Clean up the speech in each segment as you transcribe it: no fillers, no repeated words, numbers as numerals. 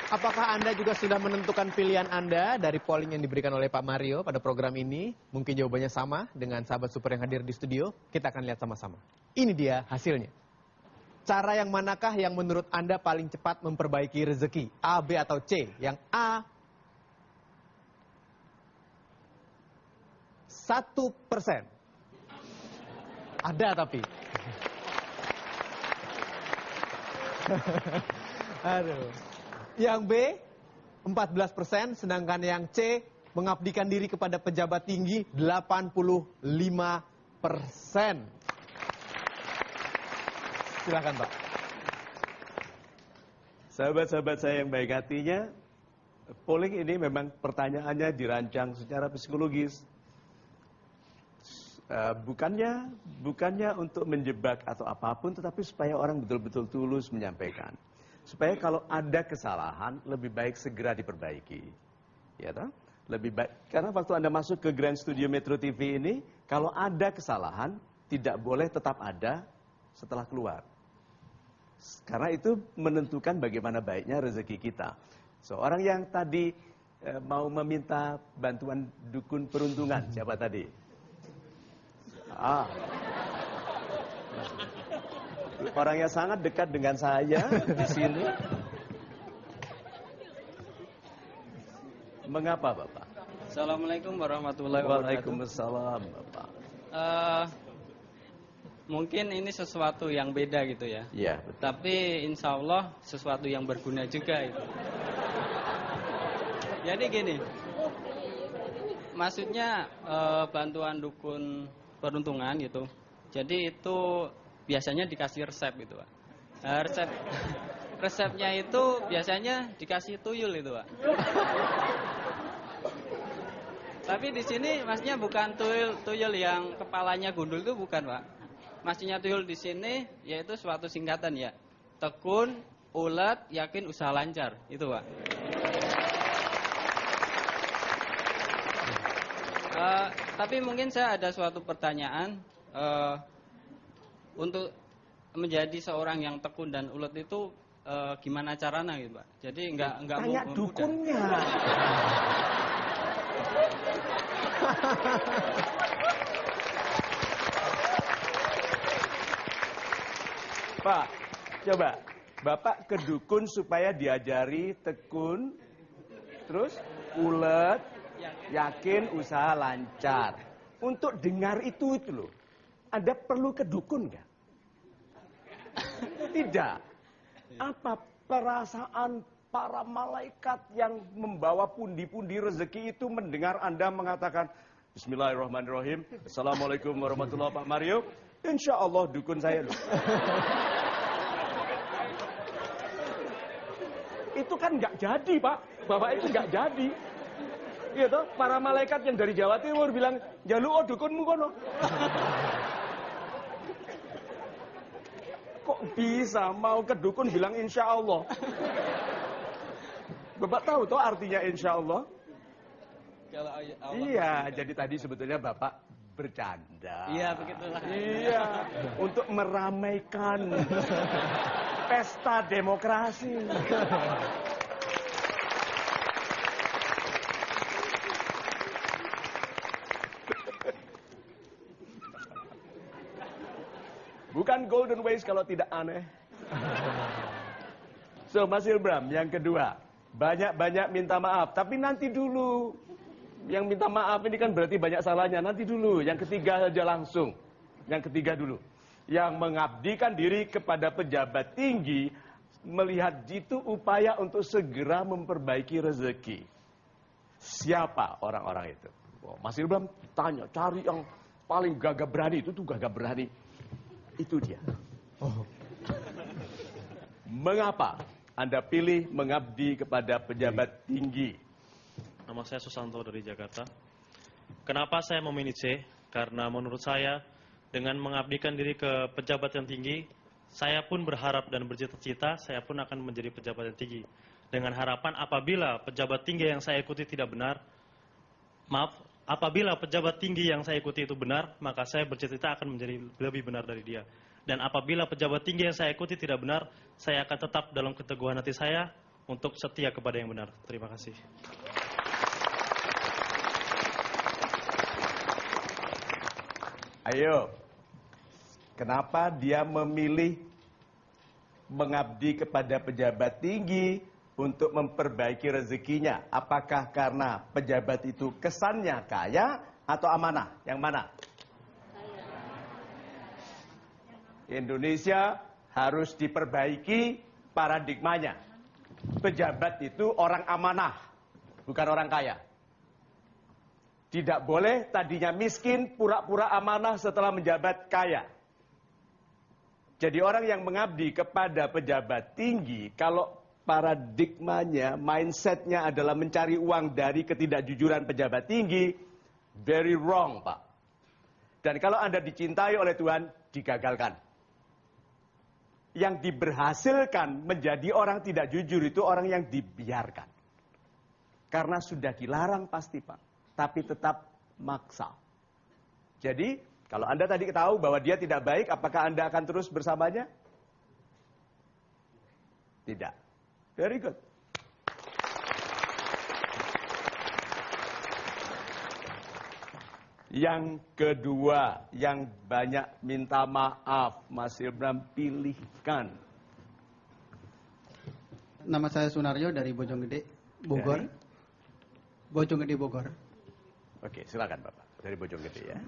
Apakah Anda juga sudah menentukan pilihan Anda dari polling yang diberikan oleh Pak Mario pada program ini? Mungkin jawabannya sama dengan sahabat super yang hadir di studio. Kita akan lihat sama-sama. Ini dia hasilnya. Cara yang manakah yang menurut Anda paling cepat memperbaiki rezeki? A, B, atau C? Yang A, 1%. Ada tapi. Aduh. Yang B, 14%, sedangkan yang C, mengabdikan diri kepada pejabat tinggi, 85%. Silakan, Pak. Sahabat-sahabat saya yang baik hatinya, polling ini memang pertanyaannya dirancang secara psikologis. Bukannya untuk menjebak atau apapun, tetapi supaya orang betul-betul tulus menyampaikan. Supaya kalau ada kesalahan, lebih baik segera diperbaiki. Ya toh? Lebih baik, karena waktu Anda masuk ke Grand Studio Metro TV ini, kalau ada kesalahan, tidak boleh tetap ada setelah keluar. Karena itu menentukan bagaimana baiknya rezeki kita. Seorang yang tadi mau meminta bantuan dukun peruntungan, siapa tadi? Orangnya sangat dekat dengan saya di sini. Mengapa, Bapak? Assalamualaikum warahmatullahi wabarakatuh. Waalaikumsalam, Bapak. Mungkin ini sesuatu yang beda gitu ya. Iya, betul. Tapi insya Allah sesuatu yang berguna juga itu. Jadi gini, maksudnya bantuan dukun peruntungan gitu. Jadi itu biasanya dikasih resep gitu, Pak. Resepnya itu biasanya dikasih tuyul itu, Pak. Tapi di sini maksudnya bukan tuyul yang kepalanya gundul itu bukan, Pak. Maksudnya tuyul di sini yaitu suatu singkatan ya. Tekun, ulet, yakin, usaha lancar. Itu, Pak. Tapi mungkin saya ada suatu pertanyaan. Untuk menjadi seorang yang tekun dan ulet itu gimana caranya gitu, Pak? Jadi enggak tanya dukunnya. Pak, coba Bapak ke dukun supaya diajari tekun, terus ulet, yakin, usaha lancar. Untuk dengar itu loh. Anda perlu ke dukun nggak? Tidak. Apa perasaan para malaikat yang membawa pundi-pundi rezeki itu mendengar Anda mengatakan Bismillahirrahmanirrahim, Assalamualaikum warahmatullahi wabarakatuh, Pak Mario. Insya Allah dukun saya loh. Itu kan nggak jadi, Pak. Bapak itu nggak jadi. Gitu, para malaikat yang dari Jawa Timur bilang, jaluk oh dukunmu kono. Kok bisa mau ke dukun bilang insya Allah? Bapak tahu toh artinya insya Allah? Iya, jadi tadi sebetulnya Bapak bercanda. Iya, begitulah. Iya, untuk meramaikan pesta demokrasi. Bukan golden ways kalau tidak aneh. So, Mas Ilbram, yang kedua. Banyak-banyak minta maaf. Tapi nanti dulu. Yang minta maaf ini kan berarti banyak salahnya. Nanti dulu. Yang ketiga saja langsung. Yang ketiga dulu. Yang mengabdikan diri kepada pejabat tinggi. Melihat itu upaya untuk segera memperbaiki rezeki. Siapa orang-orang itu? Mas Ilbram tanya. Cari yang paling gagah berani. Itu tuh gagah berani. Itu dia. Mengapa Anda pilih mengabdi kepada pejabat tinggi? Nama saya Susanto dari Jakarta. Kenapa saya memilih C? Karena menurut saya dengan mengabdikan diri ke pejabat yang tinggi, saya pun berharap dan bercita-cita saya pun akan menjadi pejabat yang tinggi. Dengan harapan apabila pejabat tinggi yang saya ikuti tidak benar, apabila pejabat tinggi yang saya ikuti itu benar, maka saya bercita-cita akan menjadi lebih benar dari dia. Dan apabila pejabat tinggi yang saya ikuti tidak benar, saya akan tetap dalam keteguhan hati saya untuk setia kepada yang benar. Terima kasih. Ayo, kenapa dia memilih mengabdi kepada pejabat tinggi untuk memperbaiki rezekinya? Apakah karena pejabat itu kesannya kaya atau amanah? Yang mana? Indonesia harus diperbaiki paradigmanya. Pejabat itu orang amanah, bukan orang kaya. Tidak boleh tadinya miskin, pura-pura amanah setelah menjabat kaya. Jadi orang yang mengabdi kepada pejabat tinggi, kalau paradigmanya, mindsetnya adalah mencari uang dari ketidakjujuran pejabat tinggi, very wrong, Pak. Dan kalau Anda dicintai oleh Tuhan, digagalkan. Yang diberhasilkan menjadi orang tidak jujur itu orang yang dibiarkan. Karena sudah dilarang pasti, Pak. Tapi tetap maksa. Jadi, kalau Anda tadi tahu bahwa dia tidak baik, apakah Anda akan terus bersamanya? Tidak. Very good. Yang kedua, yang banyak minta maaf, Mas Ilham pilihkan. Nama saya Sunaryo dari Bojonggede, Bogor. Dari? Bojonggede, Bogor. Oke, silakan Bapak. Dari Bojonggede ya.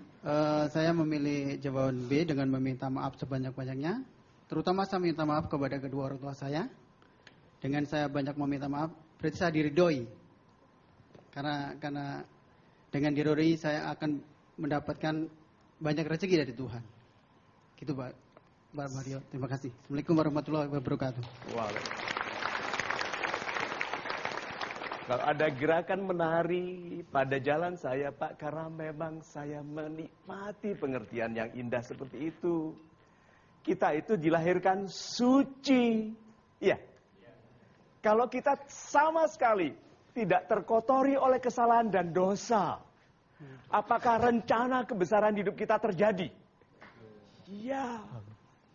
Saya memilih jawaban B dengan meminta maaf sebanyak-banyaknya. Terutama saya minta maaf kepada kedua orang tua saya. Dengan saya banyak meminta maaf, berarti saya diridhoi. Karena dengan diridhoi saya akan mendapatkan banyak rezeki dari Tuhan. Gitu Pak Mario. Terima kasih. Assalamualaikum warahmatullahi wabarakatuh. Waalaikumsalam. Kalau ada gerakan menari pada jalan saya, Pak, karena memang saya menikmati pengertian yang indah seperti itu. Kita itu dilahirkan suci. Iya. Kalau kita sama sekali tidak terkotori oleh kesalahan dan dosa, apakah rencana kebesaran hidup kita terjadi? Iya.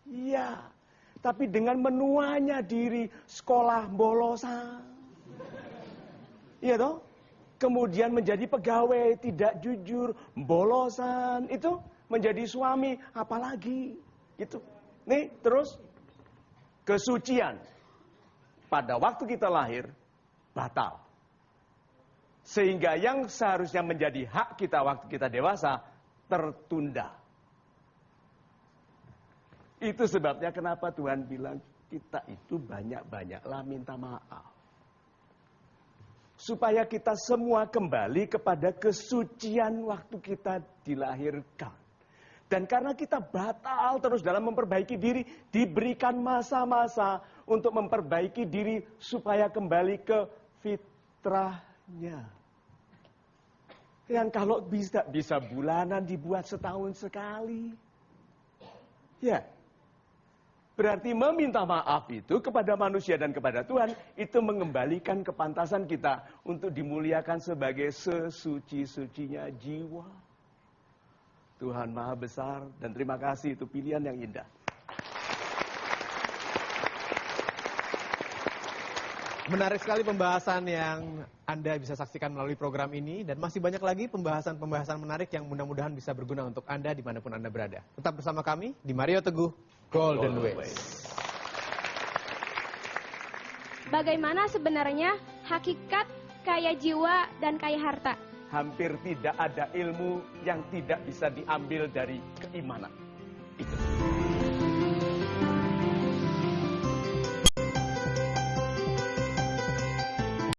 Iya. Tapi dengan menuanya diri sekolah bolosan. Iya toh? Kemudian menjadi pegawai tidak jujur, bolosan, itu menjadi suami, apalagi gitu. Nih, terus kesucian pada waktu kita lahir batal. Sehingga yang seharusnya menjadi hak kita waktu kita dewasa tertunda. Itu sebabnya kenapa Tuhan bilang kita itu banyak-banyaklah minta maaf. Supaya kita semua kembali kepada kesucian waktu kita dilahirkan. Dan karena kita batal terus dalam memperbaiki diri, diberikan masa-masa untuk memperbaiki diri supaya kembali ke fitrahnya. Yang kalau bisa bulanan dibuat setahun sekali. Ya. Berarti meminta maaf itu kepada manusia dan kepada Tuhan, itu mengembalikan kepantasan kita untuk dimuliakan sebagai sesuci-sucinya jiwa. Tuhan Maha Besar dan terima kasih, itu pilihan yang indah. Menarik sekali pembahasan yang Anda bisa saksikan melalui program ini. Dan masih banyak lagi pembahasan-pembahasan menarik yang mudah-mudahan bisa berguna untuk Anda dimanapun Anda berada. Tetap bersama kami di Mario Teguh Golden Ways. Bagaimana sebenarnya hakikat kaya jiwa dan kaya harta? Hampir tidak ada ilmu yang tidak bisa diambil dari keimanan. Itu.